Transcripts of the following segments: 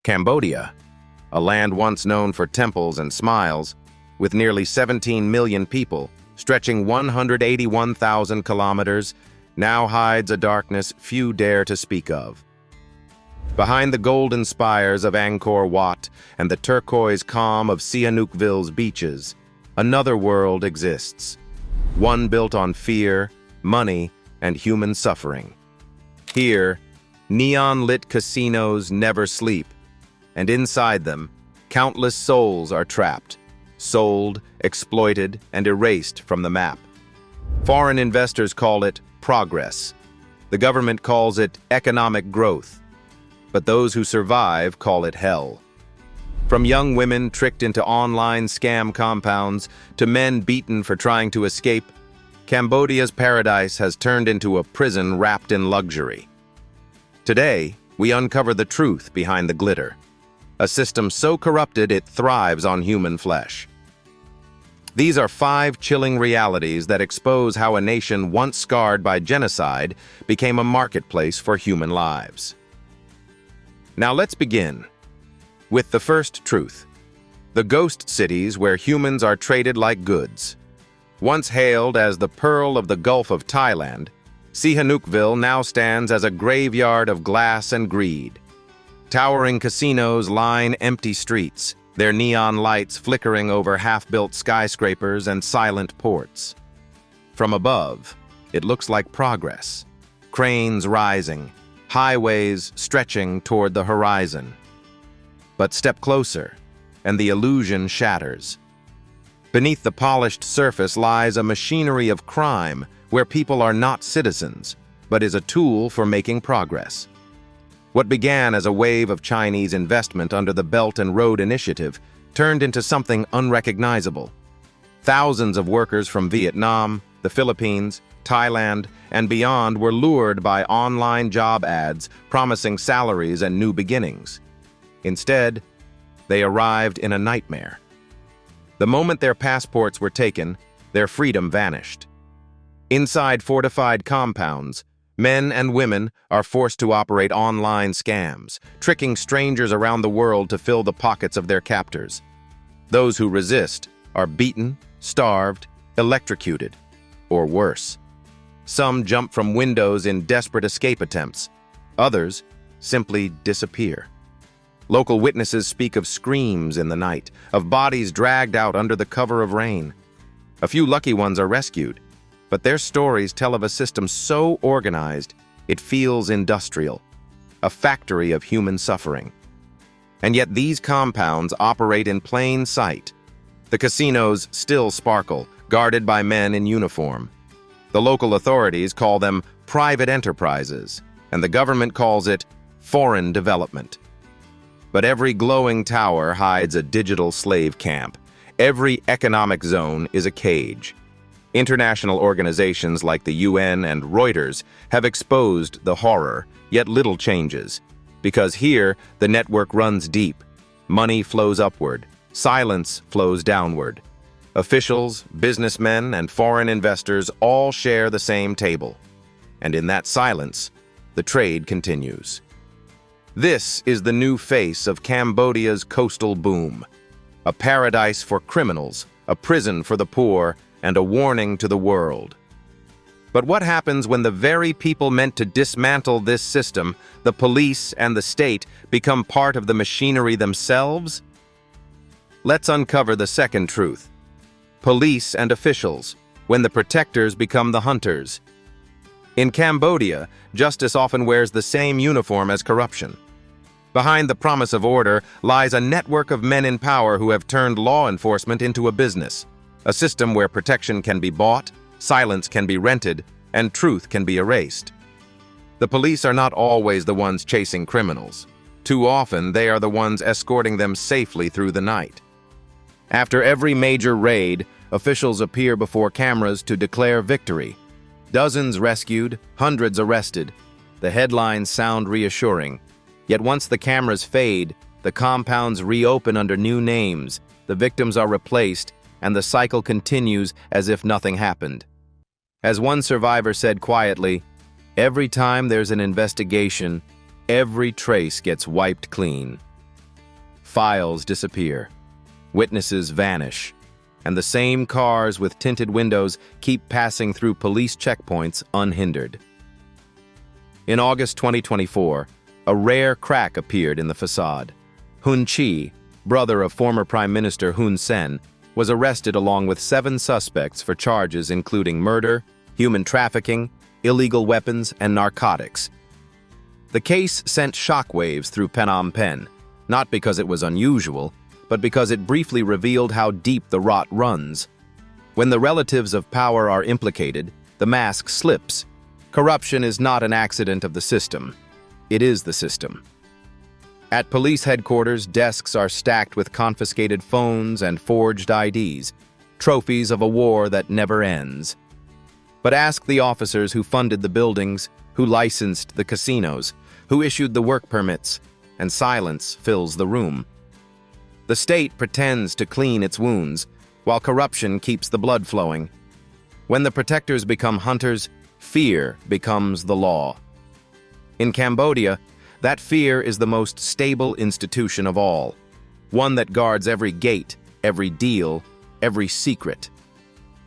Cambodia, a land once known for temples and smiles, with nearly 17 million people, stretching 181,000 kilometers, now hides a darkness few dare to speak of. Behind the golden spires of Angkor Wat and the turquoise calm of Sihanoukville's beaches, another world exists, one built on fear, money, and human suffering. Here, neon-lit casinos never sleep, and inside them, countless souls are trapped, sold, exploited, and erased from the map. Foreign investors call it progress. The government calls it economic growth. But those who survive call it hell. From young women tricked into online scam compounds to men beaten for trying to escape, Cambodia's paradise has turned into a prison wrapped in luxury. Today, we uncover the truth behind the glitter, a system so corrupted it thrives on human flesh. These are 5 chilling realities that expose how a nation once scarred by genocide became a marketplace for human lives. Now let's begin with the first truth: the ghost cities where humans are traded like goods. Once hailed as the pearl of the Gulf of Thailand, Sihanoukville now stands as a graveyard of glass and greed. Towering casinos line empty streets, their neon lights flickering over half-built skyscrapers and silent ports. From above, it looks like progress. Cranes rising, highways stretching toward the horizon. But step closer, and the illusion shatters. Beneath the polished surface lies a machinery of crime where people are not citizens, but is a tool for making progress. What began as a wave of Chinese investment under the Belt and Road Initiative turned into something unrecognizable. Thousands of workers from Vietnam, the Philippines, Thailand, and beyond were lured by online job ads promising salaries and new beginnings. Instead, they arrived in a nightmare. The moment their passports were taken, their freedom vanished. Inside fortified compounds, men and women are forced to operate online scams, tricking strangers around the world to fill the pockets of their captors. Those who resist are beaten, starved, electrocuted, or worse. Some jump from windows in desperate escape attempts. Others simply disappear. Local witnesses speak of screams in the night, of bodies dragged out under the cover of rain. A few lucky ones are rescued, but their stories tell of a system so organized it feels industrial, a factory of human suffering. And yet these compounds operate in plain sight. The casinos still sparkle, guarded by men in uniform. The local authorities call them private enterprises, and the government calls it foreign development. But every glowing tower hides a digital slave camp. Every economic zone is a cage. International organizations like the UN and Reuters have exposed the horror, yet little changes. Because here, the network runs deep. Money flows upward. Silence flows downward. Officials, businessmen, and foreign investors all share the same table. And in that silence, the trade continues. This is the new face of Cambodia's coastal boom. A paradise for criminals, a prison for the poor, and a warning to the world. But what happens when the very people meant to dismantle this system, the police and the state, become part of the machinery themselves? Let's uncover the second truth. Police and officials, when the protectors become the hunters. In Cambodia, justice often wears the same uniform as corruption. Behind the promise of order lies a network of men in power who have turned law enforcement into a business, a system where protection can be bought, silence can be rented, and truth can be erased. The police are not always the ones chasing criminals. Too often, they are the ones escorting them safely through the night. After every major raid, officials appear before cameras to declare victory. Dozens rescued, hundreds arrested. The headlines sound reassuring. Yet once the cameras fade, the compounds reopen under new names, the victims are replaced, and the cycle continues as if nothing happened. As one survivor said quietly, "Every time there's an investigation, every trace gets wiped clean." files disappear, witnesses vanish, and the same cars with tinted windows keep passing through police checkpoints unhindered. In August 2024, a rare crack appeared in the facade. Hun Chi, brother of former Prime Minister Hun Sen, was arrested along with 7 suspects for charges including murder, human trafficking, illegal weapons, and narcotics. The case sent shockwaves through Phnom Penh, not because it was unusual, but because it briefly revealed how deep the rot runs. When the relatives of power are implicated, the mask slips. Corruption is not an accident of the system. It is the system. At police headquarters, desks are stacked with confiscated phones and forged IDs, trophies of a war that never ends. But ask the officers who funded the buildings, who licensed the casinos, who issued the work permits, and silence fills the room. The state pretends to clean its wounds, while corruption keeps the blood flowing. When the protectors become hunters, fear becomes the law. In Cambodia, that fear is the most stable institution of all, one that guards every gate, every deal, every secret.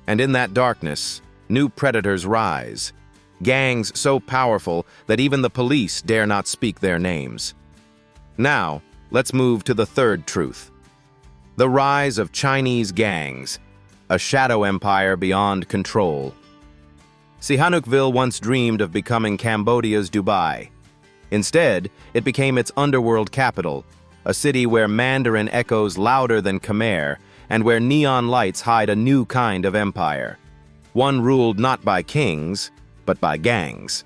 And in that darkness, new predators rise, gangs so powerful that even the police dare not speak their names. Now, let's move to the third truth. The rise of Chinese gangs, a shadow empire beyond control. Sihanoukville once dreamed of becoming Cambodia's Dubai. Instead, it became its underworld capital, a city where Mandarin echoes louder than Khmer and where neon lights hide a new kind of empire, one ruled not by kings, but by gangs.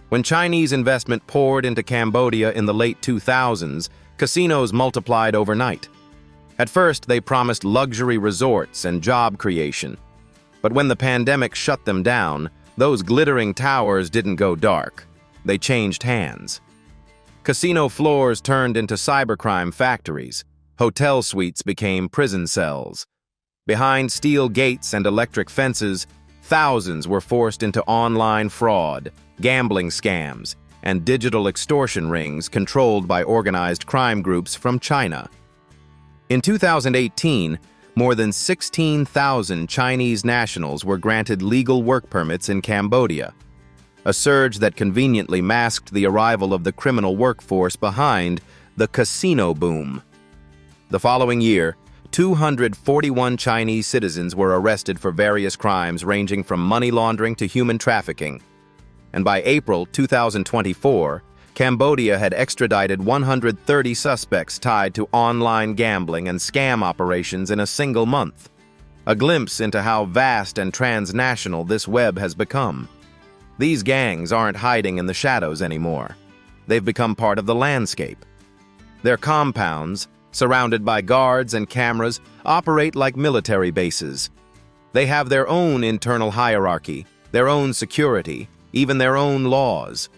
When Chinese investment poured into Cambodia in the late 2000s, casinos multiplied overnight. At first, they promised luxury resorts and job creation. But when the pandemic shut them down, those glittering towers didn't go dark. They changed hands. Casino floors turned into cybercrime factories. Hotel suites became prison cells. Behind steel gates and electric fences, thousands were forced into online fraud, gambling scams, and digital extortion rings controlled by organized crime groups from China. In 2018, more than 16,000 Chinese nationals were granted legal work permits in Cambodia, a surge that conveniently masked the arrival of the criminal workforce behind the casino boom. The following year, 241 Chinese citizens were arrested for various crimes ranging from money laundering to human trafficking. And by April 2024, Cambodia had extradited 130 suspects tied to online gambling and scam operations in a single month. A glimpse into how vast and transnational this web has become. These gangs aren't hiding in the shadows anymore. They've become part of the landscape. Their compounds, surrounded by guards and cameras, operate like military bases. They have their own internal hierarchy, their own security, even their own laws.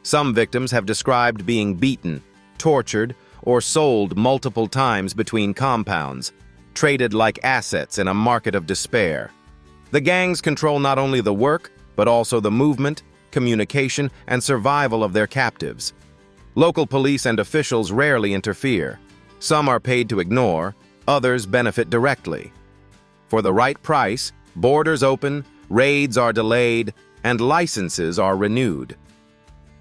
Some victims have described being beaten, tortured, or sold multiple times between compounds, traded like assets in a market of despair. The gangs control not only the work, but also the movement, communication, and survival of their captives. Local police and officials rarely interfere. Some are paid to ignore, others benefit directly. For the right price, borders open, raids are delayed, and licenses are renewed.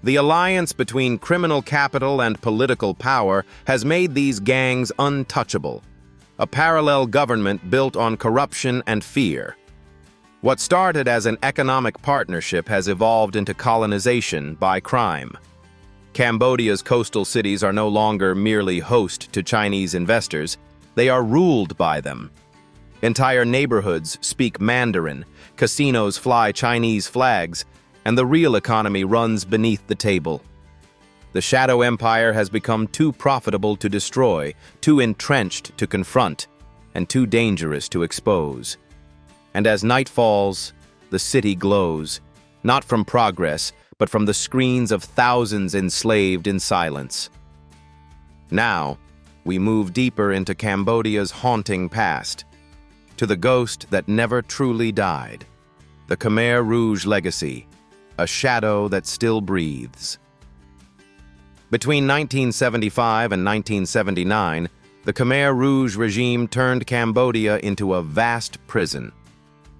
The alliance between criminal capital and political power has made these gangs untouchable, a parallel government built on corruption and fear. What started as an economic partnership has evolved into colonization by crime. Cambodia's coastal cities are no longer merely host to Chinese investors, they are ruled by them. Entire neighborhoods speak Mandarin, casinos fly Chinese flags, and the real economy runs beneath the table. The shadow empire has become too profitable to destroy, too entrenched to confront, and too dangerous to expose. And as night falls, the city glows, not from progress, but from the screens of thousands enslaved in silence. Now, we move deeper into Cambodia's haunting past, to the ghost that never truly died, the Khmer Rouge legacy, a shadow that still breathes. Between 1975 and 1979, the Khmer Rouge regime turned Cambodia into a vast prison.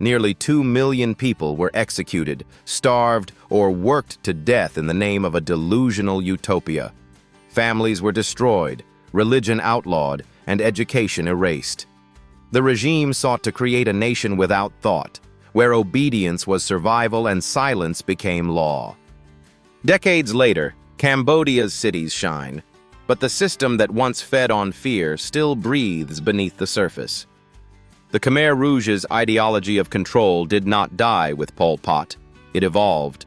Nearly 2 million people were executed, starved, or worked to death in the name of a delusional utopia. Families were destroyed, religion outlawed, and education erased. The regime sought to create a nation without thought, where obedience was survival and silence became law. Decades later, Cambodia's cities shine, but the system that once fed on fear still breathes beneath the surface. The Khmer Rouge's ideology of control did not die with Pol Pot. It evolved.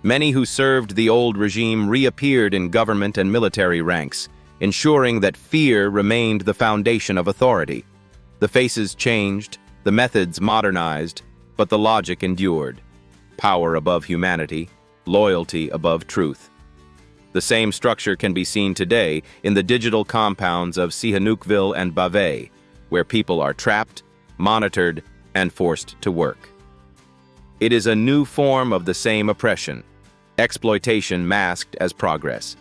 Many who served the old regime reappeared in government and military ranks, ensuring that fear remained the foundation of authority. The faces changed, the methods modernized, but the logic endured. Power above humanity, loyalty above truth. The same structure can be seen today in the digital compounds of Sihanoukville and Bavay, where people are trapped, monitored, and forced to work. It is a new form of the same oppression, exploitation masked as progress.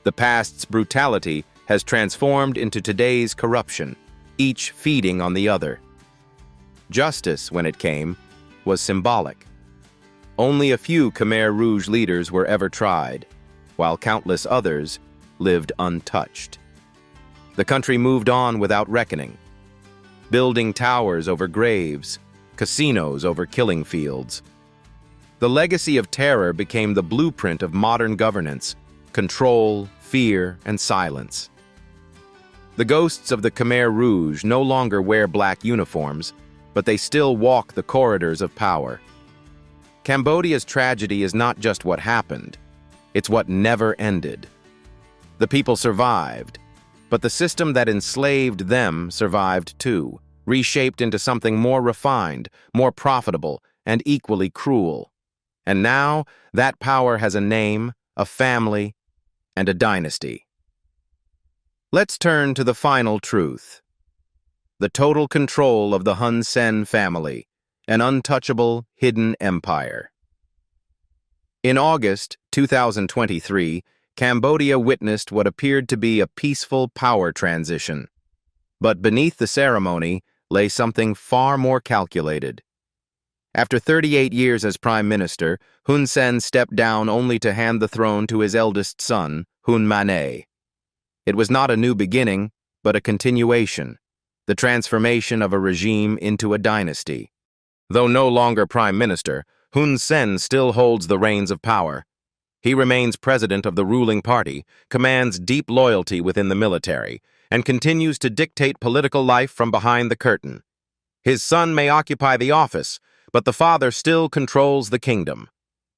The past's brutality has transformed into today's corruption, each feeding on the other. Justice, when it came, was symbolic. Only a few Khmer Rouge leaders were ever tried, while countless others lived untouched. The country moved on without reckoning, building towers over graves, casinos over killing fields. The legacy of terror became the blueprint of modern governance: control, fear, and silence. The ghosts of the Khmer Rouge no longer wear black uniforms, but they still walk the corridors of power. Cambodia's tragedy is not just what happened, it's what never ended. The people survived, but the system that enslaved them survived too, reshaped into something more refined, more profitable, and equally cruel. And now, that power has a name, a family, and a dynasty. Let's turn to the final truth: the total control of the Hun Sen family, an untouchable, hidden empire. In August 2023, Cambodia witnessed what appeared to be a peaceful power transition. But beneath the ceremony lay something far more calculated. After 38 years as prime minister, Hun Sen stepped down only to hand the throne to his eldest son, Hun Manet. It was not a new beginning, but a continuation, the transformation of a regime into a dynasty. Though no longer prime minister, Hun Sen still holds the reins of power. He remains president of the ruling party, commands deep loyalty within the military, and continues to dictate political life from behind the curtain. His son may occupy the office, but the father still controls the kingdom.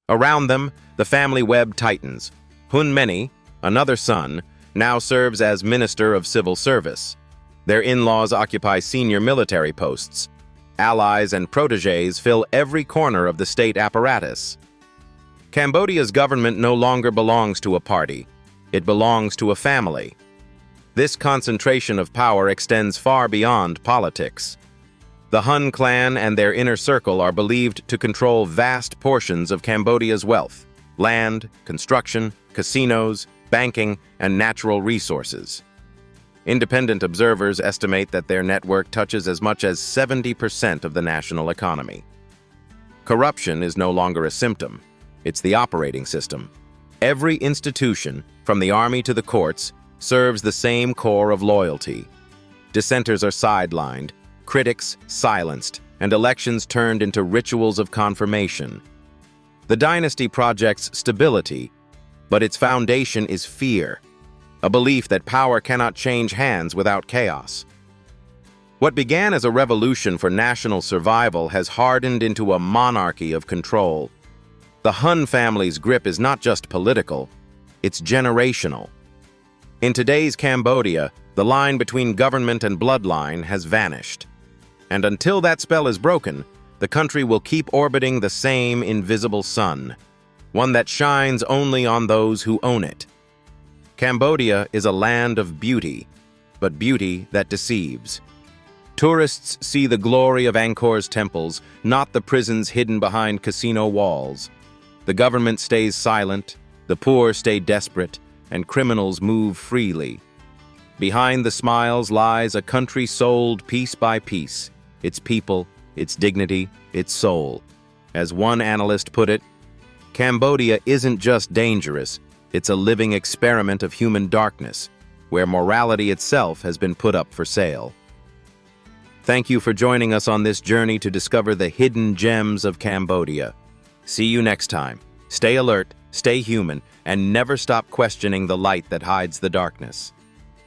Around them, the family web tightens. Hun Meni, another son, now serves as Minister of Civil Service. Their in-laws occupy senior military posts. Allies and protégés fill every corner of the state apparatus. Cambodia's government no longer belongs to a party. It belongs to a family. This concentration of power extends far beyond politics. The Hun clan and their inner circle are believed to control vast portions of Cambodia's wealth: land, construction, casinos, banking, and natural resources. Independent observers estimate that their network touches as much as 70% of the national economy. Corruption is no longer a symptom. It's the operating system. Every institution, from the army to the courts, serves the same core of loyalty. Dissenters are sidelined, critics silenced, and elections turned into rituals of confirmation. The dynasty projects stability, but its foundation is fear, a belief that power cannot change hands without chaos. What began as a revolution for national survival has hardened into a monarchy of control. The Hun family's grip is not just political, it's generational. In today's Cambodia, the line between government and bloodline has vanished. And until that spell is broken, the country will keep orbiting the same invisible sun, one that shines only on those who own it. Cambodia is a land of beauty, but beauty that deceives. Tourists see the glory of Angkor's temples, not the prisons hidden behind casino walls. The government stays silent, the poor stay desperate, and criminals move freely. Behind the smiles lies a country sold piece by piece, its people, its dignity, its soul. As one analyst put it, Cambodia isn't just dangerous, it's a living experiment of human darkness, where morality itself has been put up for sale. Thank you for joining us on this journey to discover the hidden gems of Cambodia. See you next time. Stay alert, stay human, and never stop questioning the light that hides the darkness.